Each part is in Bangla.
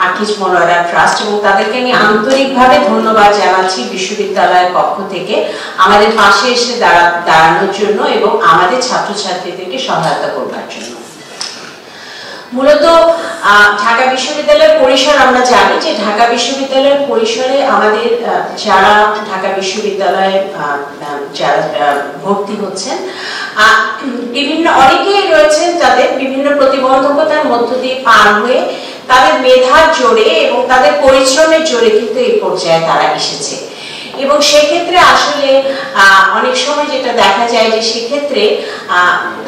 আকিজ মনোয়ারা ট্রাস্ট, এবং তাদেরকে আমি আন্তরিকভাবে ধন্যবাদ জানাচ্ছি বিশ্ববিদ্যালয়ের পক্ষ থেকে আমাদের পাশে এসে দাঁড়ানোর জন্য এবং আমাদের ছাত্রছাত্রীদেরকে সহায়তা করবার জন্য। মূলত ঢাকা বিশ্ববিদ্যালয়ের পরিসর আমরা জানি যে ঢাকা বিশ্ববিদ্যালয়ের পরিসরে আমাদের যারা ঢাকা বিশ্ববিদ্যালয়ে যারা ভর্তি হচ্ছেন বিভিন্ন অনেকেই রয়েছেন যাদের বিভিন্ন প্রতিবন্ধকতার মধ্য দিয়ে পার হয়ে তাদের মেধার জোরে এবং তাদের পরিশ্রমের জোরে কিন্তু এই পর্যায়ে তারা এসেছে। এবং সেক্ষেত্রে আসলে অনেক সময় যেটা দেখা যায় যে সেক্ষেত্রে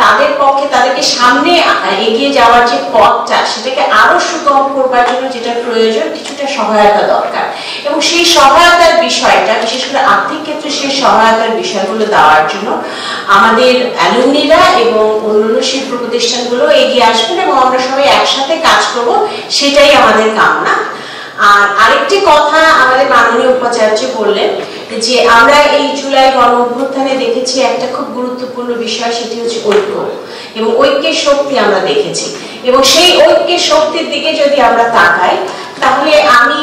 তাদের পক্ষে তাদেরকে সামনে এগিয়ে যাওয়ার যে পথটা সেটাকে আরো সুগম করবার জন্য যেটা প্রয়োজন কিছুটা সহায়তা দরকার, এবং সেই সহায়তার বিষয়টা বিশেষ করে আর্থিক ক্ষেত্রে সেই সহায়তার বিষয়গুলো দেওয়ার জন্য আমাদের অ্যালুমনিরা এবং অন্যান্য শিল্প প্রতিষ্ঠানগুলো এগিয়ে আসবেন এবং আমরা সবাই একসাথে কাজ করব, সেটাই আমাদের কামনা। আর আরেকটি কথা আমাদের মাননীয় উপাচার্য বললেন যে আমরা এই জুলাই গণ অভ্যুত্থানে দেখেছি একটা খুব গুরুত্বপূর্ণ বিষয়, সেটি হচ্ছে ঐক্য এবং ঐক্যের শক্তি আমরা দেখেছি, এবং সেই ঐক্যের শক্তির দিকে যদি আমরা তাকাই তাহলে আমি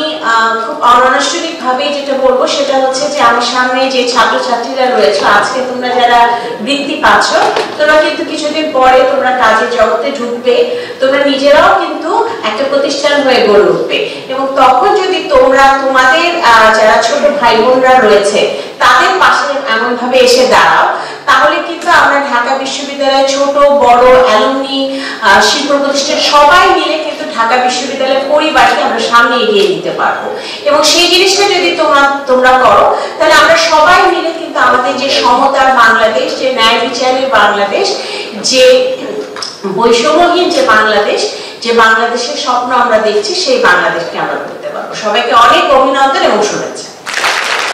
খুব অনানুষ্ঠানিক ভাবে যেটা বলবো সেটা হচ্ছে যে আমার সামনে যে ছাত্রছাত্রীরা রয়েছে আজকে তোমরা যারা বৃত্তি পাচ্ছ তোমরা কিন্তু কিছুদিন পরে তোমরা কাজের জগতে ঢুকবে, তোমরা নিজেরাও কিন্তু একটা প্রতিষ্ঠান হয়ে গড়ে উঠবে, এবং তখন যদি তোমরা তোমাদের যারা ছোট ভাই বোনরা রয়েছে তাদের পাশে এমন ভাবে এসে দাঁড়াও তাহলে কিন্তু আমরা ঢাকা বিশ্ববিদ্যালয়ের ছোট বড় অ্যালুমনি শিল্প প্রতিষ্ঠান সবাই মিলে কিন্তু ঢাকা বিশ্ববিদ্যালয়ের পরিবারকে আমরা সামনে এগিয়ে নিতে পারবো। এবং সেই জিনিসটা যদি তোমরা করো তাহলে আমরা সবাই মিলে কিন্তু আমাদের যে সমতার বাংলাদেশ, যে ন্যায় বিচারের বাংলাদেশ, যে বৈষম্যহীন যে বাংলাদেশ, যে বাংলাদেশের স্বপ্ন আমরা দেখছি সেই বাংলাদেশকে আমরা করতে পারবো। সবাইকে অনেক অভিনন্দন এবং